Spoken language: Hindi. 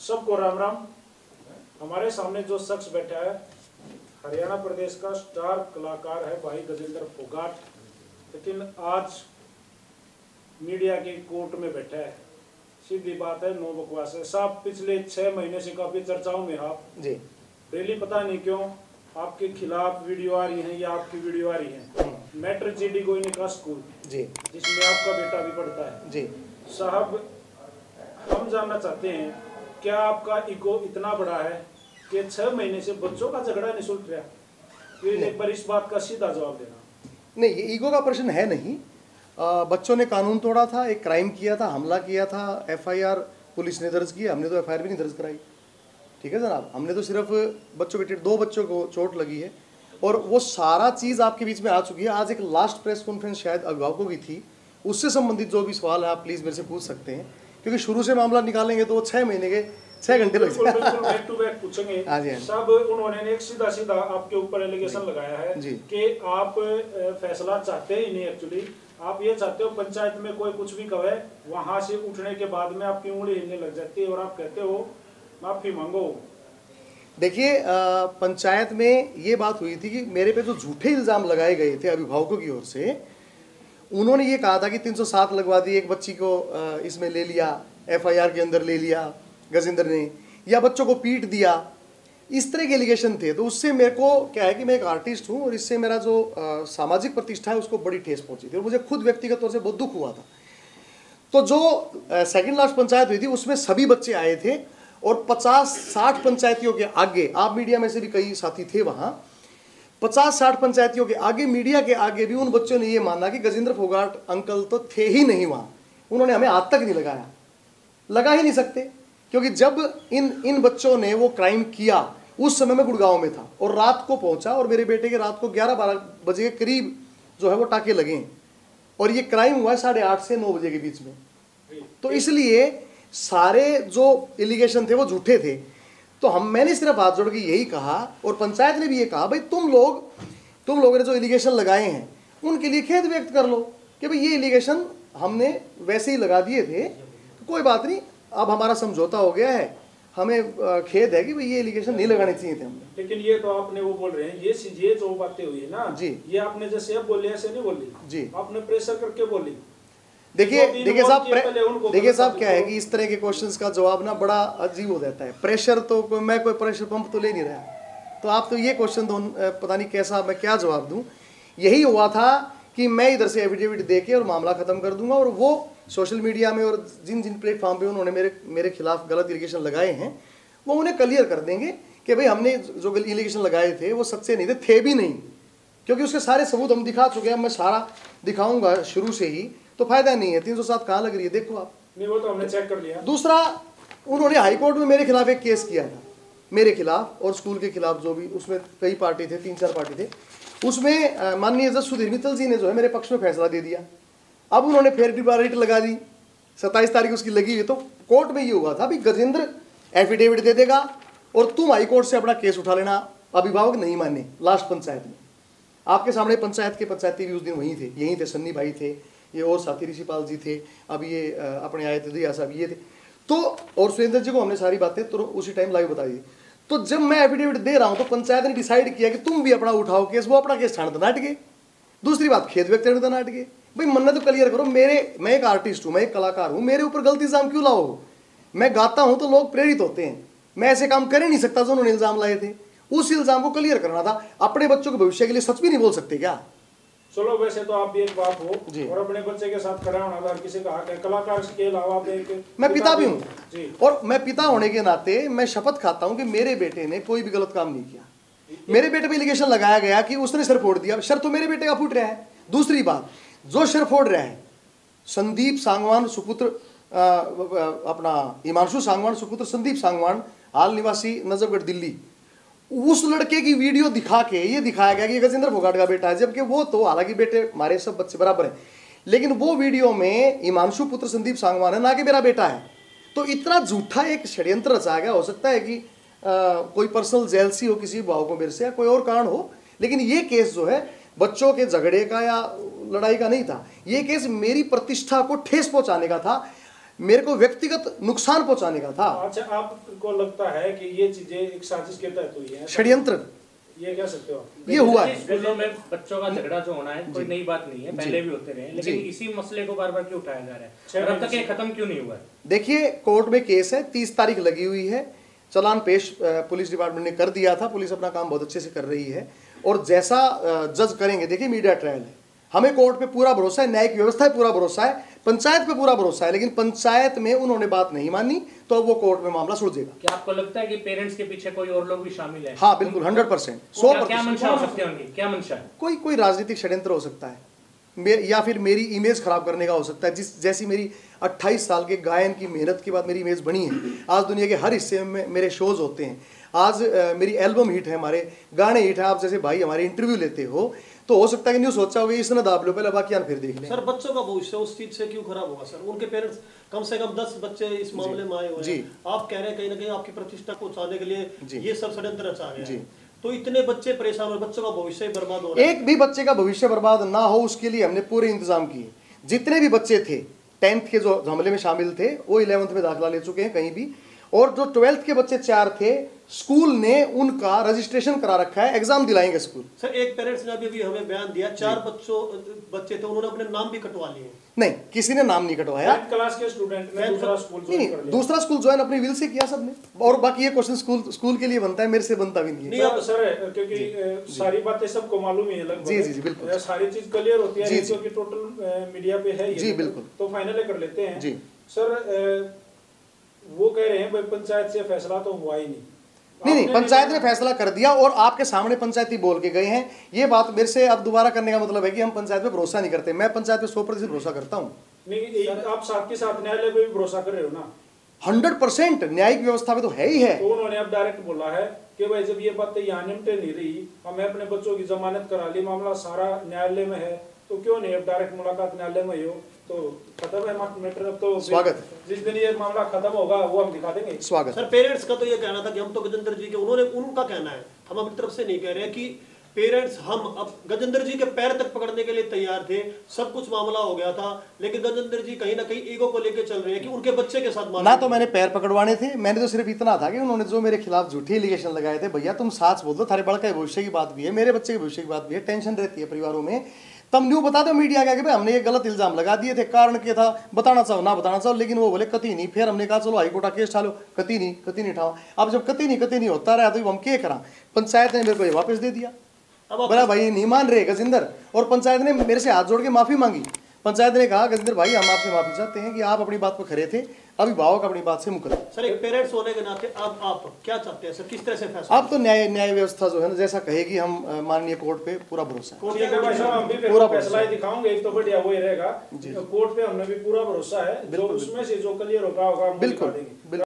सबको राम राम। हमारे सामने जो शख्स बैठा है हरियाणा प्रदेश का स्टार कलाकार है भाई गजेंद्र फोगाट, लेकिन आज मीडिया की कोर्ट में बैठा है। सीधी बात है, नो बकवास है साहब। पिछले 6 महीने से काफी चर्चाओं में आप जी डेली पता नहीं क्यों आपके खिलाफ वीडियो आ रही है या आपकी वीडियो आ रही है। मैटर जीडी गोइनी का स्कूल जी, जिसमें आपका बेटा भी पढ़ता है जी साहब। हम जानना चाहते हैं क्या आपका ईगो इतना बड़ा है कि 6 महीने से बच्चों का झगड़ा नहीं सुलझ रहा? प्लीज एक बार इस बात का सीधा जवाब देना। नहीं, ये ईगो का प्रश्न है नहीं। बच्चों ने कानून तोड़ा था, एक क्राइम किया था, हमला किया था, एफआईआर पुलिस ने दर्ज की, हमने तो एफआईआर भी नहीं दर्ज कराई। ठीक है जनाब, हमने तो सिर्फ बच्चों के 2 बच्चों को चोट लगी है और वो सारा चीज़ आपके बीच में आ चुकी है। आज एक लास्ट प्रेस कॉन्फ्रेंस शायद अभिभावकों की थी, उससे संबंधित जो भी सवाल है आप प्लीज़ मेरे से पूछ सकते हैं, क्योंकि शुरू से मामला निकालेंगे तो 6 महीने के 6 घंटे लग जाएंगे। बैक टू बैक पूछेंगे सब। उन्होंने एक सीधा सीधा आपके ऊपर एलिगेशन लगाया है कि आप फैसला चाहते ही नहीं। एक्चुअली आप ये चाहते हो पंचायत में कोई कुछ भी कहे, वहां से उठने के बाद में आपकी उंगली हिलने लग जाती है और आप कहते हो माफी मांगो। देखिए, पंचायत में ये बात हुई थी कि मेरे पे जो झूठे इल्ज़ाम लगाए गए थे अभिभावकों की ओर से, उन्होंने ये कहा था कि 307 लगवा दी, एक बच्ची को इसमें ले लिया, एफआईआर के अंदर ले लिया गजेंद्र ने, या बच्चों को पीट दिया, इस तरह के एलिगेशन थे। तो उससे मेरे को क्या है कि मैं एक आर्टिस्ट हूँ और इससे मेरा जो सामाजिक प्रतिष्ठा है उसको बड़ी ठेस पहुंची थी और मुझे खुद व्यक्तिगत तौर से बहुत दुख हुआ था। तो जो सेकंड लास्ट पंचायत हुई थी उसमें सभी बच्चे आए थे और 50-60 पंचायतियों के आगे, आप मीडिया में से भी कई साथी थे वहाँ, 50-60 पंचायतियों के आगे, मीडिया के आगे भी उन बच्चों ने ये माना कि गजेंद्र फोगाट अंकल तो थे ही नहीं वहाँ। उन्होंने हमें हाथ तक नहीं लगाया, लगा ही नहीं सकते, क्योंकि जब इन बच्चों ने वो क्राइम किया उस समय मैं गुड़गांव में था और रात को पहुंचा और मेरे बेटे के रात को 11-12 बजे के करीब जो है वो टाके लगे हैं और ये क्राइम हुआ है 8:30 से 9 बजे के बीच में। तो इसलिए सारे जो एलिगेशन थे वो झूठे थे। तो मैंने सिर्फ हाथ जोड़ के यही कहा और पंचायत ने भी ये कहा, भाई तुम लोगों ने जो एलिगेशन लगाए हैं उनके लिए खेद व्यक्त कर लो कि भाई ये एलिगेशन हमने वैसे ही लगा दिए थे, तो कोई बात नहीं, अब हमारा समझौता हो गया है, हमें खेद है कि भाई ये एलिगेशन नहीं लगाने चाहिए थे हमने। लेकिन ये तो आपने वो बोल रहे हैं, ये जो बातें हुई है ना जी, ये आपने जैसे अब बोली ऐसे नहीं बोली जी, आपने प्रेशर करके बोली। देखिए साहब क्या है कि इस तरह के क्वेश्चंस का जवाब ना बड़ा अजीब हो जाता है। प्रेशर तो मैं कोई प्रेशर पंप तो ले नहीं रहा, तो आप तो ये क्वेश्चन तो पता नहीं कैसा मैं क्या जवाब दूं। यही हुआ था कि मैं इधर से एफिडेविट दे के और मामला खत्म कर दूंगा और वो सोशल मीडिया में और जिन प्लेटफॉर्म पे उन्होंने मेरे खिलाफ गलत एलिगेशन लगाए हैं वो उन्हें क्लियर कर देंगे कि भाई हमने जो एलिगेशन लगाए थे वो सच्चे नहीं थे भी नहीं, क्योंकि उसके सारे सबूत हम दिखा चुके हैं। मैं सारा दिखाऊंगा शुरू से ही, तो फायदा नहीं है। 307 कहाँ लग रही है देखो आप, नहीं वो तो हमने चेक कर लिया। दूसरा, उन्होंने हाईकोर्ट में मेरे खिलाफ एक केस किया था, मेरे खिलाफ और स्कूल के खिलाफ, जो भी उसमें कई पार्टी थे, 3-4 पार्टी थे, उसमें माननीय जज सुधीर मित्तल जी ने जो है मेरे पक्ष में फैसला दे दिया। अब उन्होंने फिर रिट लगा दी, 27 तारीख उसकी लगी हुई। तो कोर्ट में ये हुआ था, भाई गजेंद्र एफिडेविट दे देगा और तुम हाईकोर्ट से अपना केस उठा लेना। अभिभावक नहीं माने लास्ट पंचायत में, आपके सामने पंचायत के पंचायती भी उस दिन वहीं थे, यहीं थे, सन्नी भाई थे, ये और साथी ऋषिपाल जी थे, अब ये अपने आए थे दिया साहब ये थे, तो और सुरेंद्र जी को हमने सारी बातें तो उसी टाइम लाइव बता दी। तो जब मैं एफिडेविट दे रहा हूं तो पंचायत ने डिसाइड किया कि तुम भी अपना उठाओ केस, वो अपना केस छाड़ नाट गए। दूसरी बात, खेद व्यक्त नाट गए। भाई मन्ना तो क्लियर करो, मैं एक आर्टिस्ट हूं, मैं एक कलाकार हूं, मेरे ऊपर गलत इल्जाम क्यों लाओ? मैं गाता हूं तो लोग प्रेरित होते हैं, मैं ऐसे काम कर ही नहीं सकता जो उन्होंने इल्जाम लाए थे। उस इल्जाम को क्लियर करना था। अपने बच्चों के भविष्य के लिए सच भी नहीं बोल सकते क्या? चलो वैसे तो आप भी एक बाप हो और अपने बच्चे के साथ खड़ा होना हर किसी का हक है। कलाकार के अलावा मैं पिता भी हूँ और मैं पिता होने के नाते मैं शपथ खाता हूँ कि मेरे बेटे ने कोई भी गलत काम नहीं किया। मेरे बेटे पे एलिगेशन लगाया गया कि उसने सिर फोड़ दिया, सिर तो मेरे बेटे का फूट रहा है। दूसरी बात, जो सिर फोड़ रहा है संदीप सांगवान सुपुत्र, अपना हिमांशु सांगवान सुपुत्र संदीप सांगवान, हाल निवासी नजफगढ़ दिल्ली, उस लड़के की वीडियो दिखा के ये दिखाया गया कि गजेंद्र फोगाट का बेटा है, जबकि वो तो हालांकि बेटे हमारे सब बच्चे बराबर हैं, लेकिन वो वीडियो में हिमांशु पुत्र संदीप सांगवान है, ना कि मेरा बेटा है। तो इतना झूठा एक षड्यंत्र रचा गया। हो सकता है कि कोई पर्सनल जेलसी हो किसी भाव को मेरे से या कोई और कारण हो, लेकिन ये केस जो है बच्चों के झगड़े का या लड़ाई का नहीं था। ये केस मेरी प्रतिष्ठा को ठेस पहुंचाने का था। मेरे को व्यक्तिगत नुकसान पहुंचाने का था। अच्छा, आपको लगता है कि ये चीजें एक साजिश के तहत हुई है, षड्यंत्र, ये कह सकते हो? ये हुआ है। स्कूलों में बच्चों का झगड़ा जो होना है कोई नई बात नहीं है, पहले भी होते रहे, लेकिन इसी मसले को बार बार क्यों उठाया जा रहा है, अब तक ये खत्म क्यों नहीं हुआ? देखिए, कोर्ट में केस है, 30 तारीख लगी हुई है, चालान पेश पुलिस डिपार्टमेंट ने कर दिया था, पुलिस अपना काम बहुत अच्छे से कर रही है और जैसा जज करेंगे, देखिए मीडिया ट्रायल है, हमें कोर्ट पे पूरा भरोसा है, न्यायिक व्यवस्था पे पूरा भरोसा है, पंचायत पे पूरा भरोसा है, लेकिन पंचायत में उन्होंने बात नहीं मानी तो अब वो कोर्ट में मामला सुलझेगा। क्या आपको लगता है कि पेरेंट्स के पीछे कोई और लोग भी शामिल है? हाँ बिल्कुल, 100%, 100%। क्या मंशा हो सकती है उनकी, क्या मंशा है? कोई राजनीतिक षड्यंत्र हो सकता है, या फिर मेरी इमेज खराब करने का हो सकता है। जैसी मेरी 28 साल के गायन की मेहनत के बाद मेरी इमेज बनी है, आज दुनिया के हर हिस्से में मेरे शोज होते हैं, आज मेरी एल्बम हिट है, हमारे गाने हिट है, आप जैसे भाई हमारे इंटरव्यू लेते हो, तो हो सकता है कि न्यूज़ सोचा होगा इसने दाब लो, पहले बाकी फिर देख लें। सर, बच्चों का भविष्य उस चीज से क्यों खराब होगा? सर, उनके पेरेंट्स कम से कम 10 बच्चे इस मामले में आए हुए हैं, आप कह रहे हैं कहीं ना कहीं आपकी प्रतिष्ठा को उछालने के लिए ये सब षड्यंत्र रचा गया है, तो इतने बच्चे परेशान हो, बच्चों का भविष्य बर्बाद हो रहा है। एक भी बच्चे का भविष्य बर्बाद ना हो उसके लिए हमने पूरे इंतजाम किए। जितने भी बच्चे थे 10th के जो हमले में शामिल थे वो 11th में दाखिला ले चुके हैं कहीं भी, और जो 12th के बच्चे 4 थे, स्कूल ने उनका रजिस्ट्रेशन करा रखा है, एग्जाम दिलाएंगे स्कूल। सर, एक पेरेंट्स ने अभी हमें बयान दिया 4 बच्चे थे, उन्होंने अपने नाम भी कटवा लिए। नहीं, किसी ने नाम नहीं कटवाया। 10th क्लास के स्टूडेंट ने दूसरा स्कूल ज्वाइन कर लिया। दूसरा स्कूल ज्वाइन अपनी विल से किया सबने, और बाकी ये क्वेश्चन स्कूल के लिए बनता है, मेरे से बनता भी नहीं है। सर, क्योंकि सारी बातें सबको मालूम ही है लगभग। जी बिल्कुल, सारी चीज क्लियर होती है क्योंकि टोटल मीडिया पे है जी बिल्कुल, तो फाइनल कर लेते हैं जी। सर, वो कह रहे हैं भाई पंचायत से फैसला तो हुआ ही नहीं, पंचायत ने फैसला कर दिया और आपके सामने पंचायती बोल के गए हैं। ये बात मेरे से अब दोबारा करने का मतलब है कि हम पंचायत पे भरोसा नहीं करते। मैं पंचायत पे 100% भरोसा करता हूँ। नहीं, आप साथ के साथ न्यायालय पे भी भरोसा कर रहे हो ना? 100% न्यायिक व्यवस्था पे तो है ही है। तो उन्होंने अब डायरेक्ट बोला है कि भाई जब ये बातें यहाँ निपटे नहीं रही, हमें अपने बच्चों की जमानत करा ली, मामला सारा न्यायालय में है, तो क्यों नहीं अब डायरेक्ट मुलाकात न्यायालय में हो, तो खत्म है मैटर। अब तो स्वागत, जिस दिन ये मामला खत्म होगा वो हम दिखा देंगे। स्वागत। सर, पेरेंट्स का तो ये कहना था कि हम तो गजेंद्र जी के, उन्होंने उनका कहना है, हम अपनी तरफ से नहीं कह रहे कि पेरेंट्स हम अब गजेंद्र जी के पैर तक पकड़ने के लिए तैयार थे, सब कुछ मामला हो गया था, लेकिन गजेंद्र जी कहीं ना कहीं ईगो को लेकर चल रहे हैं कि उनके बच्चे के साथ ना तो मैंने पैर पकड़वाने थे, मैंने तो सिर्फ इतना था कि उन्होंने जो मेरे खिलाफ झूठी एलिगेशन लगाए थे, भैया तुम साच बोल दो, थारे बड़का के भविष्य की बात भी है, मेरे बच्चे के भविष्य की बात भी है, टेंशन रहती है परिवारों में, तब न्यू बता दो मीडिया का कि भाई हमने ये गलत इल्जाम लगा दिए थे, कारण क्या था बताना चाहो ना बताना चाहो, लेकिन वो बोले कति नहीं। फिर हमने कहा चलो हाईकोर्ट का केस ठालो, कति नहीं ठाओ। अब जब कति नहीं होता रहा तो हम क्या करा, पंचायत ने मेरे को ये वापस दे दिया। बोला भाई नहीं मान रहे गजेंद्र, और पंचायत ने मेरे से हाथ जोड़ के माफी मांगी। पंचायत ने कहा गजेंद्र भाई हम आपसे माफी चाहते हैं कि आप अपनी बात पर खड़े थे, अभिभावक अपनी बात से मुकर। सर, एक पेरेंट्स होने के नाते अब आप क्या चाहते हैं सर, किस तरह से फैसला? अब तो न्याय व्यवस्था जो है ना जैसा कहेगी, हम माननीय कोर्ट पे पूरा भरोसा है। पूरा फैसला ही दिखाओगे, एक तो बढ़िया वो ही रहेगा। कोर्ट पे हमने भी पूरा भरोसा है, जो उसमें से जो क्लियर होगा हम दिखा देंगे।